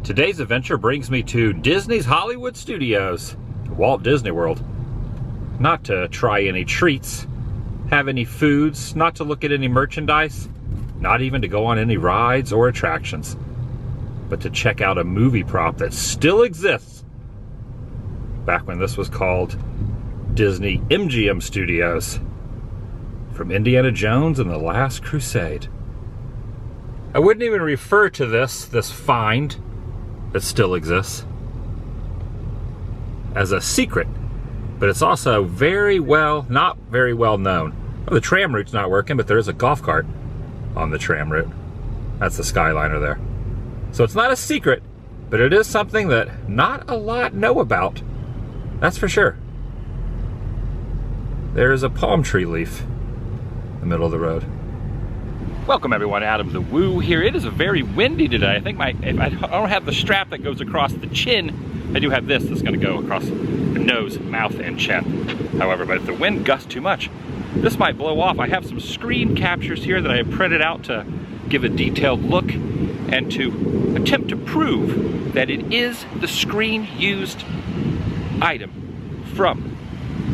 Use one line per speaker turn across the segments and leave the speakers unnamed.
Today's adventure brings me to Disney's Hollywood Studios, Walt Disney World. Not to try any treats, have any foods, not to look at any merchandise, not even to go on any rides or attractions, but to check out a movie prop that still exists back when this was called Disney MGM Studios, from Indiana Jones and the Last Crusade. I wouldn't even refer to this find that still exists as a secret, but it's also not very well known. Well, the tram route's not working, but there is a golf cart on the tram route. That's the Skyliner there. So it's not a secret, but it is something that not a lot know about. That's for sure. There's a palm tree leaf in the middle of the road. Welcome everyone, Adam the Woo here. It is very windy today. I think if I don't have the strap that goes across the chin, I do have this that's going to go across the nose, mouth, and chin. However, but if the wind gusts too much, this might blow off. I have some screen captures here that I have printed out to give a detailed look and to attempt to prove that it is the screen used item from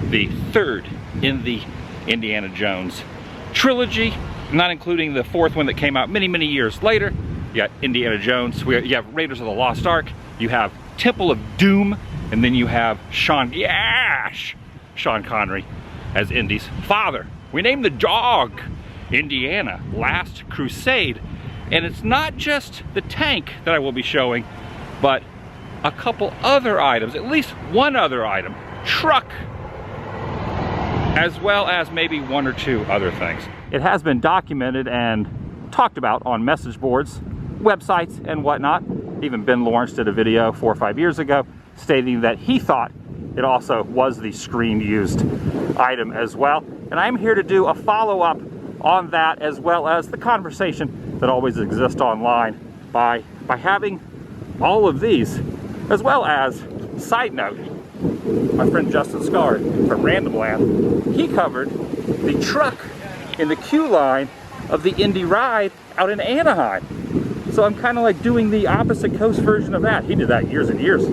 the third in the Indiana Jones trilogy, not including the fourth one that came out many years later. You got Indiana Jones, you have Raiders of the Lost Ark, you have Temple of Doom, and then you have Sean Connery as Indy's father. We named the dog Indiana Last Crusade, and it's not just the tank that I will be showing, but a couple other items, at least one other item, truck, as well as maybe one or two other things. It has been documented and talked about on message boards, websites, and whatnot. Even Ben Laurence did a video 4 or 5 years ago stating that he thought it also was the screen used item as well. And I'm here to do a follow-up on that, as well as the conversation that always exists online by having all of these, as well as, side note, my friend Justin Scar from Random Land, he covered the truck in the queue line of the Indy ride out in Anaheim. So I'm kind of like doing the opposite coast version of that. He did that years and years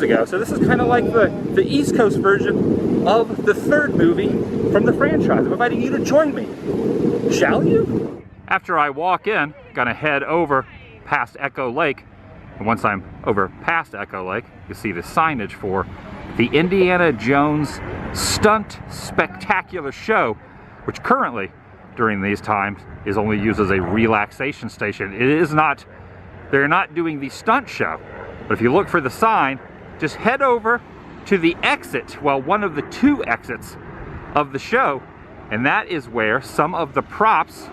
ago. So this is kind of like the East Coast version of the third movie from the franchise. I'm inviting you to join me. Shall you? After I walk in, gonna head over past Echo Lake. And once I'm over past Echo Lake, you see the signage for the Indiana Jones Stunt Spectacular Show, which currently, during these times, is only used as a relaxation station. It is not, they're not doing the stunt show. But if you look for the sign, just head over to the exit, well, one of the two exits of the show, and that is where some of the props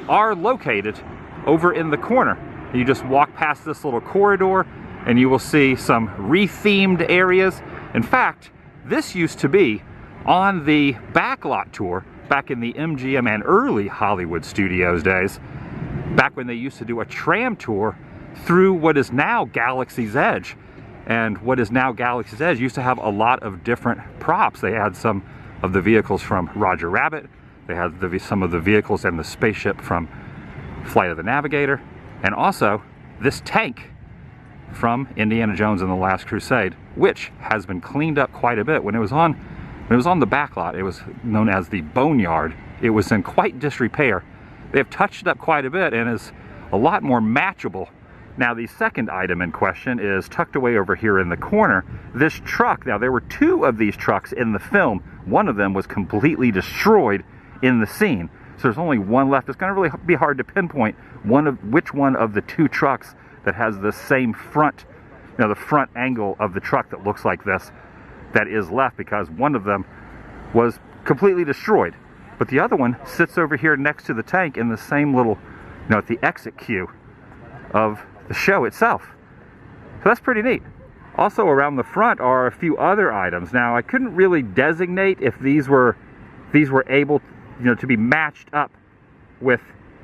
are located, over in the corner. You just walk past this little corridor and you will see some re-themed areas. In fact, this used to be on the backlot tour back in the MGM and early Hollywood Studios days, back when they used to do a tram tour through what is now Galaxy's Edge. And what is now Galaxy's Edge used to have a lot of different props. They had some of the vehicles from Roger Rabbit. They had some of the vehicles and the spaceship from Flight of the Navigator. And also this tank from Indiana Jones and the Last Crusade, which has been cleaned up quite a bit. When it was on the backlot, it was known as the Boneyard. It was in quite disrepair. They have touched it up quite a bit and is a lot more matchable. Now the second item in question is tucked away over here in the corner. This truck, now there were two of these trucks in the film. One of them was completely destroyed in the scene. So there's only one left. It's going to really be hard to pinpoint which one of the two trucks that has the same front, the front angle of the truck that looks like this, that is left, because one of them was completely destroyed. But the other one sits over here next to the tank in the same little, at the exit queue of the show itself. So that's pretty neat. Also around the front are a few other items. Now I couldn't really designate if these were able to be matched up with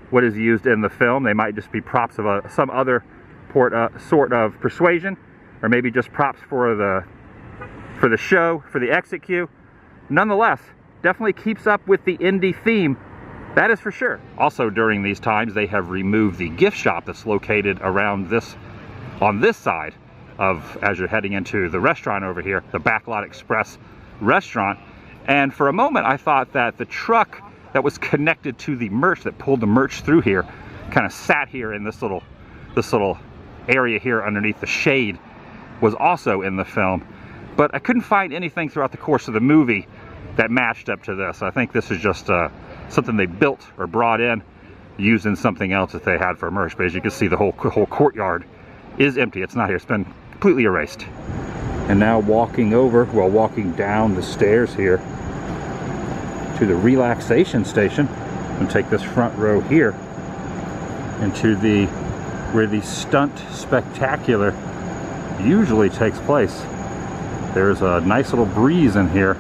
what is used in the film. They might just be props of some other sort of persuasion, or maybe just props for the show, for the exit queue. Nonetheless, definitely keeps up with the Indy theme, that is for sure. Also during these times, they have removed the gift shop that's located around this on this side of, as you're heading into the restaurant over here, the Backlot Express restaurant. And for a moment I thought that the truck that was connected to the merch, that pulled the merch through here, kind of sat here in this little area here underneath the shade, was also in the film. But I couldn't find anything throughout the course of the movie that matched up to this. I think this is just something they built or brought in, using something else that they had for merch. But as you can see, the whole courtyard is empty. It's not here. It's been completely erased. And now walking down the stairs here to the relaxation station, and take this front row here into where the stunt spectacular usually takes place. There's a nice little breeze in here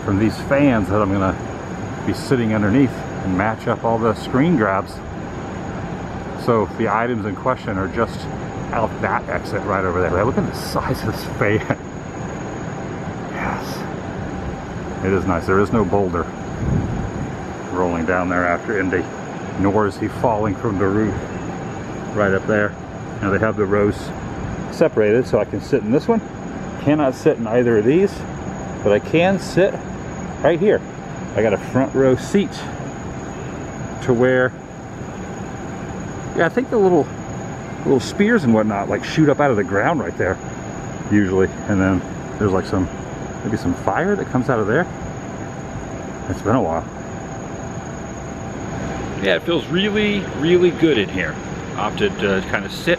from these fans that I'm gonna be sitting underneath and match up all the screen grabs. So the items in question are just out that exit right over there. Look at the size of this fan. Yes, it is nice. There is no boulder rolling down there after Indy, nor is he falling from the roof right up there. Now they have the rows separated, so I can sit in this one. Cannot sit in either of these, but I can sit right here. I got a front row seat to where, yeah, I think the little spears and whatnot like shoot up out of the ground right there usually, and then there's like maybe some fire that comes out of there. It's been a while. Yeah, it feels really, really good in here. Opted to kind of sit,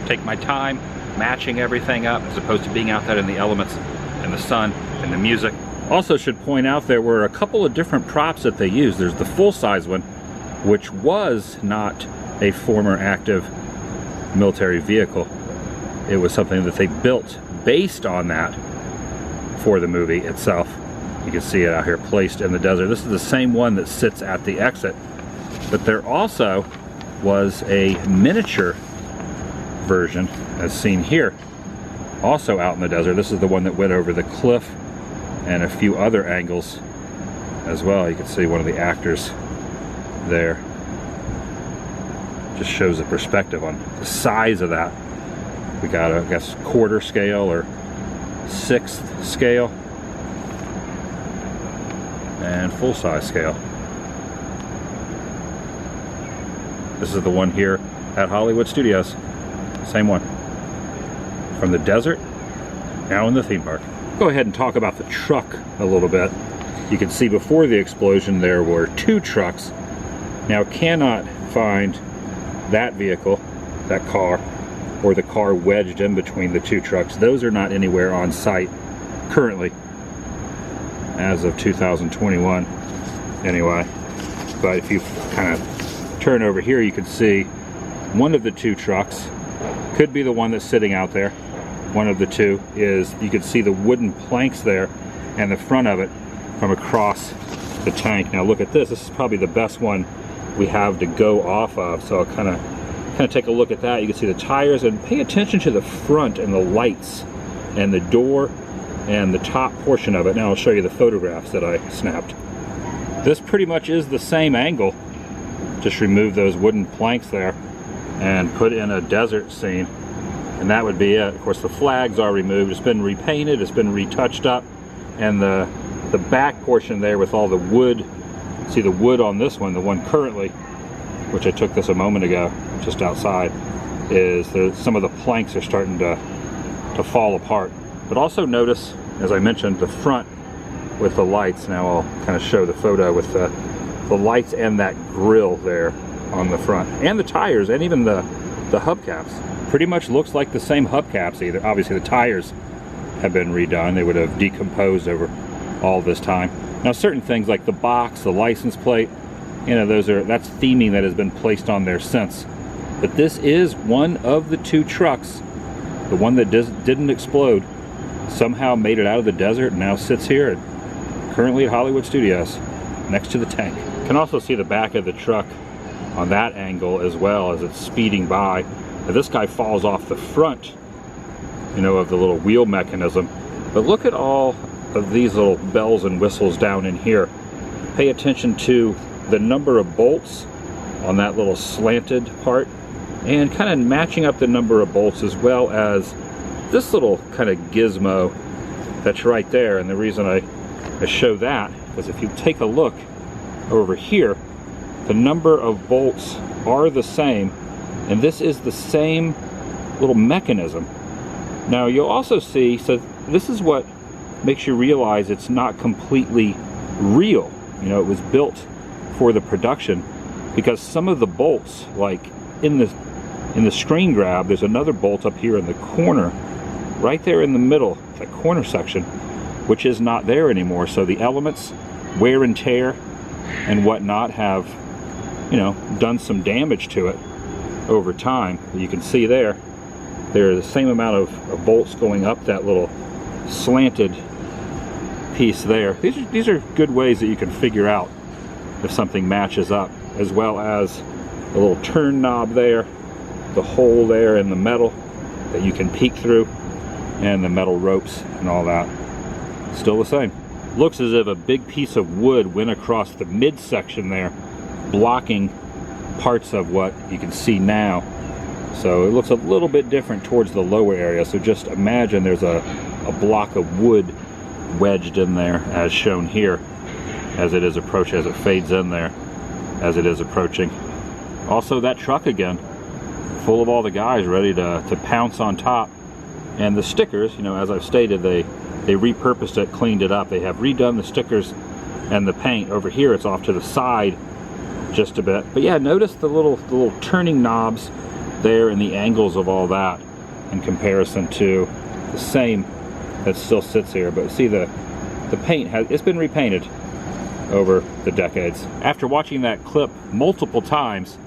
take my time, matching everything up, as opposed to being out there in the elements and the sun and the music. Also should point out there were a couple of different props that they used. There's the full-size one, which was not a former active military vehicle. It was something that they built based on that for the movie itself. You can see it out here placed in the desert. This is the same one that sits at the exit, but there also was a miniature version as seen here, also out in the desert. This is the one that went over the cliff and a few other angles as well. You can see one of the actors there. Just shows the perspective on the size of that. We got a, I guess, quarter scale or sixth scale and full-size scale. This is the one here at Hollywood Studios. Same one. From the desert, now in the theme park. Go ahead and talk about the truck a little bit. You can see before the explosion there were two trucks. Now cannot find that vehicle, that car, or the car wedged in between the two trucks. Those are not anywhere on site currently, as of 2021 anyway. But if you kind of turn over here, you can see one of the two trucks could be the one that's sitting out there. One of the two is, you can see the wooden planks there and the front of it from across the tank. Now look at this. This is probably the best one we have to go off of, so I'll kind of take a look at that. You can see the tires, and pay attention to the front and the lights and the door and the top portion of it. Now I'll show you the photographs that I snapped. This pretty much is the same angle. Just remove those wooden planks there and put in a desert scene, and that would be it. Of course the flags are removed. It's been repainted, it's been retouched up, and the back portion there with all the wood, see the wood on this one, the one currently, which I took this a moment ago, just outside, is some of the planks are starting to fall apart. But also notice, as I mentioned, the front with the lights. Now I'll kind of show the photo with the lights and that grill there on the front, and the tires, and even the hubcaps. Pretty much looks like the same hubcaps. Either obviously the tires have been redone, they would have decomposed over all this time. Now certain things like the box, the license plate, you know, that's theming that has been placed on there since. But this is one of the two trucks, the one that didn't explode, somehow made it out of the desert and now sits here currently at Hollywood Studios next to the tank. You can also see the back of the truck on that angle as well as it's speeding by. Now this guy falls off the front, you know, of the little wheel mechanism. But look at all of these little bells and whistles down in here. Pay attention to the number of bolts on that little slanted part and kind of matching up the number of bolts, as well as this little kind of gizmo that's right there. And the reason I show that is if you take a look over here, the number of bolts are the same, and this is the same little mechanism. Now you'll also see, so this is what makes you realize it's not completely real. You know, it was built for the production, because some of the bolts, like in the screen grab, there's another bolt up here in the corner, right there in the middle, that corner section, which is not there anymore. So the elements, wear and tear and whatnot, have, you know, done some damage to it over time. You can see there are the same amount of bolts going up that little slanted piece there. These are good ways that you can figure out if something matches up, as well as a little turn knob there, the hole there in the metal that you can peek through, and the metal ropes and all that. Still the same. Looks as if a big piece of wood went across the midsection there, blocking parts of what you can see now. So it looks a little bit different towards the lower area. So just imagine there's a block of wood wedged in there, as shown here, as it is approaching, as it fades in there, as it is approaching. Also that truck again, full of all the guys ready to pounce on top. And the stickers, you know, as I've stated, they repurposed it, cleaned it up. They have redone the stickers and the paint. Over here it's off to the side just a bit. But yeah, notice the little turning knobs there and the angles of all that in comparison to the same that still sits here. But see, the paint it's been repainted over the decades. After watching that clip multiple times,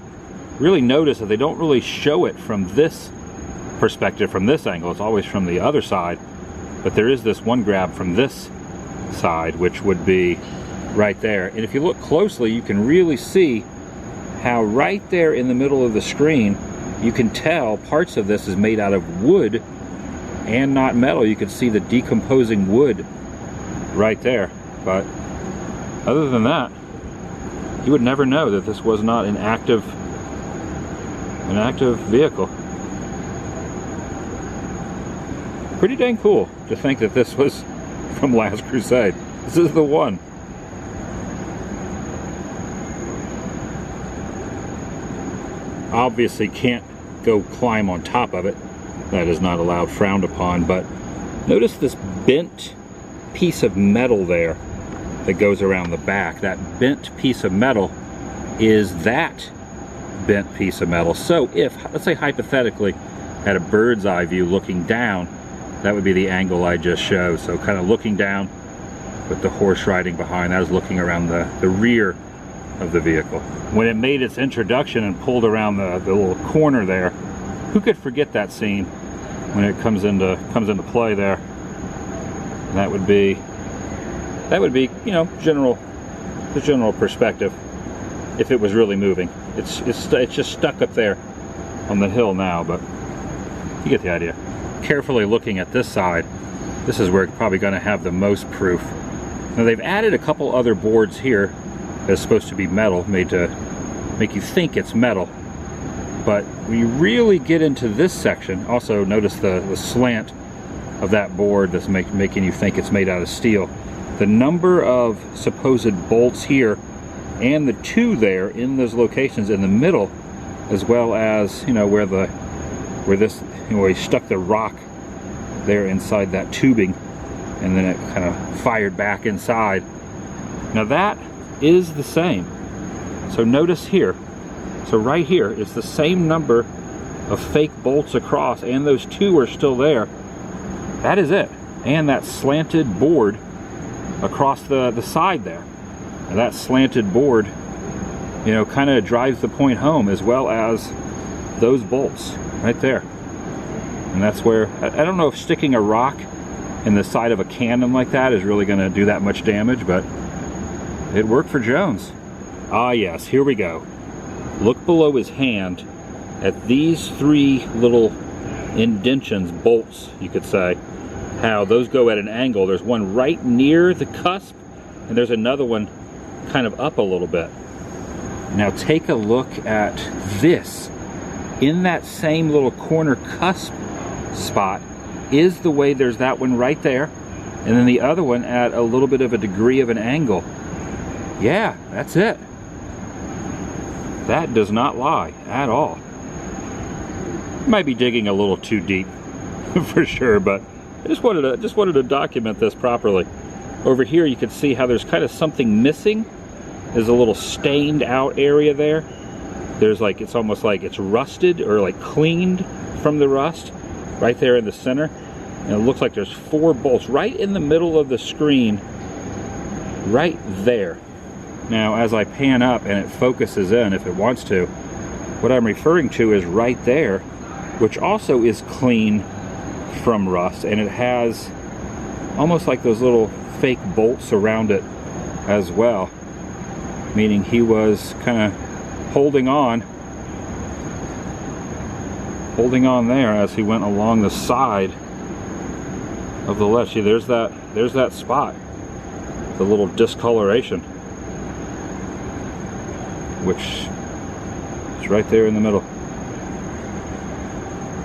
really notice that they don't really show it from this perspective, from this angle. It's always from the other side. But there is this one grab from this side, which would be right there. And if you look closely, you can really see how right there in the middle of the screen, you can tell parts of this is made out of wood and not metal. You can see the decomposing wood right there. But other than that, you would never know that this was not an active vehicle. Pretty dang cool to think that this was from Last Crusade. This is the one. Obviously can't go climb on top of it. That is not allowed, frowned upon. But notice this bent piece of metal there that goes around the back. That bent piece of metal is that bent piece of metal. So if, let's say hypothetically, at a bird's eye view looking down, that would be the angle I just showed. So kind of looking down with the horse riding behind, that is looking around the rear of the vehicle. When it made its introduction and pulled around the little corner there, who could forget that scene when it comes into play there? And that would be, you know, the general perspective if it was really moving. It's just stuck up there on the hill now, but you get the idea. Carefully looking at this side, this is where it's probably going to have the most proof. Now they've added a couple other boards here that's supposed to be metal, made to make you think it's metal. But when you really get into this section, also notice the slant of that board that's making you think it's made out of steel. The number of supposed bolts here and the two there in those locations in the middle, as well as, you know, where he stuck the rock there inside that tubing, and then it kind of fired back inside. Now that is the same. So notice here, so right here, it's the same number of fake bolts across, and those two are still there. That is it. And that slanted board across the side there. And that slanted board, you know, kind of drives the point home, as well as those bolts right there. And that's where, I don't know if sticking a rock in the side of a cannon like that is really going to do that much damage, but it worked for Jones. Ah yes, here we go. Look below his hand at these three little indentions, bolts you could say, how those go at an angle. There's one right near the cusp, and there's another one kind of up a little bit. Now take a look at this. in that same little corner cusp spot is the way there's that one right there, and then the other one at a little bit of a degree of an angle. Yeah, that's it. That does not lie at all. Might be digging a little too deep for sure, but I just wanted to document this properly. Over here you can see how there's kind of something missing. There's a little stained out area there. There's like, it's almost like it's rusted or like cleaned from the rust right there in the center. And it looks like there's 4 bolts right in the middle of the screen, right there. Now as I pan up and it focuses in if it wants to, what I'm referring to is right there, which also is clean from rust, and it has almost like those little fake bolts around it as well, meaning he was kind of holding on there as he went along the side of the ledge. See, there's that spot, the little discoloration, which is right there in the middle,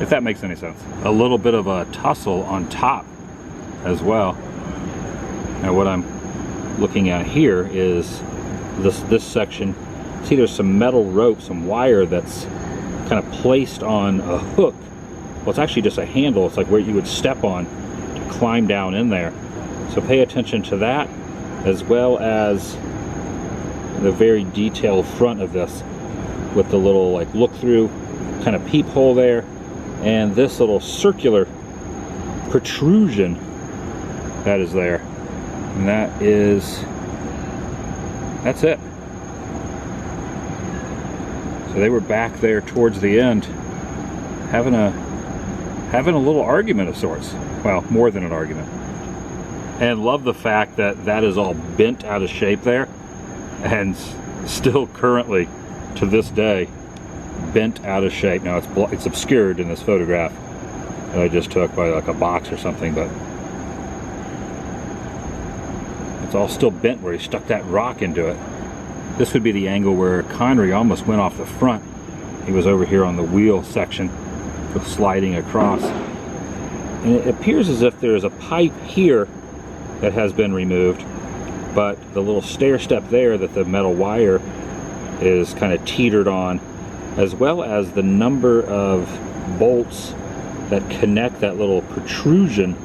if that makes any sense. A little bit of a tussle on top as well. Now what I'm looking at here is this section. See, there's some metal rope, some wire that's kind of placed on a hook. Well, it's actually just a handle. It's like where you would step on to climb down in there. So pay attention to that, as well as the very detailed front of this with the little like look through kind of peephole there, and this little circular protrusion that is there. And that's it. So they were back there towards the end having a little argument of sorts. Well, more than an argument. And love the fact that that is all bent out of shape there, and still currently to this day bent out of shape. Now it's obscured in this photograph that I just took by like a box or something, but it's all still bent where he stuck that rock into it. This would be the angle where Connery almost went off the front. He was over here on the wheel section sliding across, and it appears as if there's a pipe here that has been removed, but the little stair step there that the metal wire is kind of teetered on, as well as the number of bolts that connect that little protrusion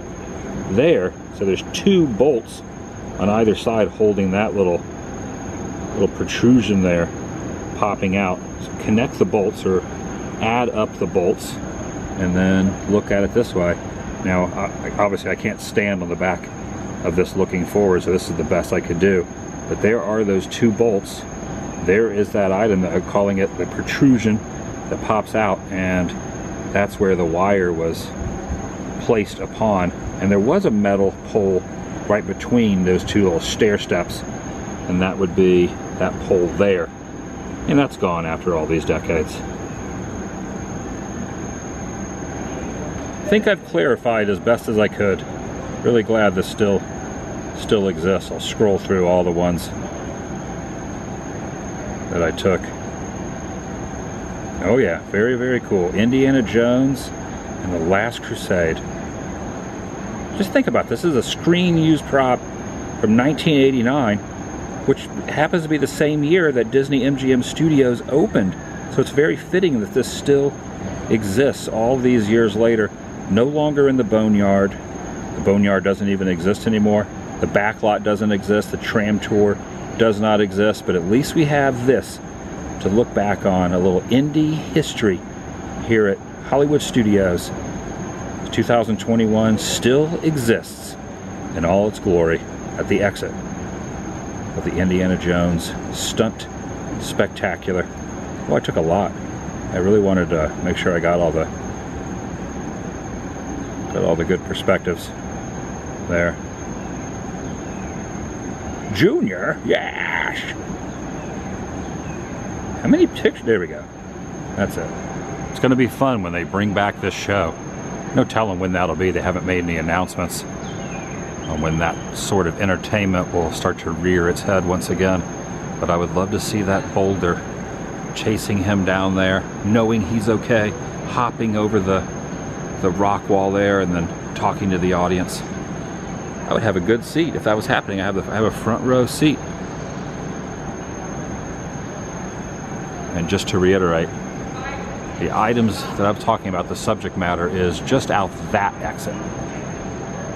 there. So there's 2 bolts on either side holding that little protrusion there popping out. So connect the bolts or add up the bolts and then look at it this way. Now obviously I can't stand on the back of this looking forward, so this is the best I could do, but there are those 2 bolts. There is that item that I'm calling it the protrusion that pops out, and that's where the wire was placed upon. And there was a metal pole right between those 2 little stair steps, and that would be that pole there. And that's gone after all these decades. I think I've clarified as best as I could. Really glad this still exists. I'll scroll through all the ones that I took. Oh yeah, very, very cool. Indiana Jones and the Last Crusade. Just think about this. This is a screen used prop from 1989, which happens to be the same year that Disney MGM Studios opened. So it's very fitting that this still exists all these years later. No longer in the boneyard. The boneyard doesn't even exist anymore. The backlot doesn't exist. The tram tour does not exist. But at least we have this to look back on, a little indie history here at Hollywood Studios. 2021 still exists in all its glory at the exit of the Indiana Jones Stunt Spectacular. Well, I took a lot. I really wanted to make sure I got all the good perspectives there. Junior, yes. How many pictures? There we go. That's it. It's going to be fun when they bring back this show. No telling when that'll be. They haven't made any announcements on when that sort of entertainment will start to rear its head once again. But I would love to see that boulder chasing him down there, knowing he's okay, hopping over the rock wall there and then talking to the audience. I would have a good seat if that was happening. I have a front row seat. And just to reiterate, the items that I'm talking about, the subject matter, is just out that exit.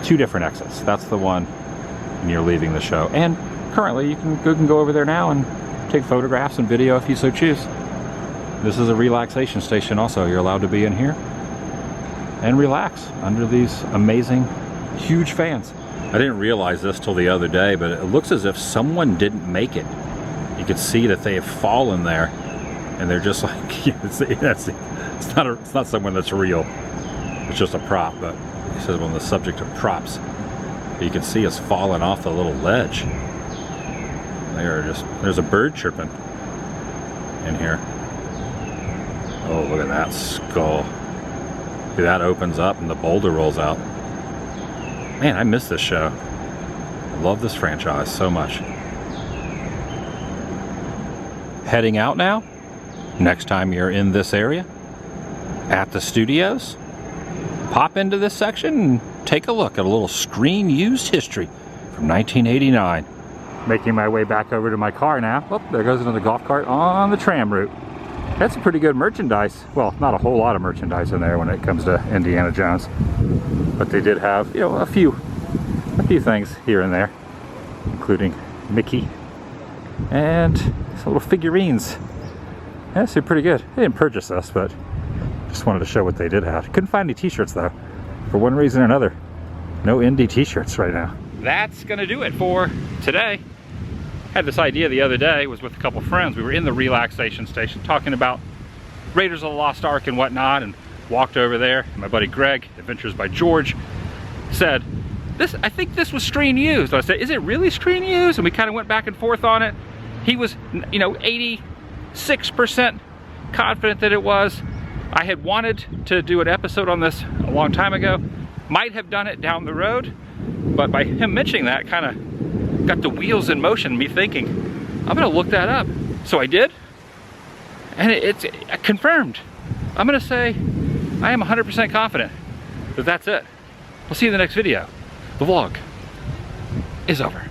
2 different exits. That's the one when you're leaving the show. And currently you can go over there now and take photographs and video if you so choose. This is a relaxation station also. You're allowed to be in here and relax under these amazing, huge fans. I didn't realize this till the other day, but it looks as if someone didn't make it. You could see that they have fallen there, and they're just like, it's not someone that's real. It's just a prop. But he says, on the subject of props, you can see us falling off the little ledge. There's a bird chirping in here. Oh, look at that skull. See, that opens up and the boulder rolls out. Man, I miss this show. I love this franchise so much. Heading out now. Next time you're in this area, at the studios, pop into this section and take a look at a little screen used history from 1989. Making my way back over to my car now. Oh, there goes another golf cart on the tram route. That's some pretty good merchandise. Well, not a whole lot of merchandise in there when it comes to Indiana Jones. But they did have, you know, a few things here and there, including Mickey and some little figurines. Yeah, they're pretty good. I didn't purchase this, but just wanted to show what they did have. Couldn't find any t-shirts though, for one reason or another. No indie t-shirts right now. That's gonna do it for today. Had this idea the other day, was with a couple friends. We were in the relaxation station talking about Raiders of the Lost Ark and whatnot, and walked over there. And my buddy Greg, Adventures by George, said, I think this was screen used. I said, is it really screen used? And we kind of went back and forth on it. He was, you know, 86% confident that it was. I had wanted to do an episode on this a long time ago. Might have done it down the road, but by him mentioning that, kind of got the wheels in motion, me thinking, I'm gonna look that up. So I did, and it's confirmed. I'm gonna say I am 100% confident that that's it. We'll see you in the next video. The vlog is over.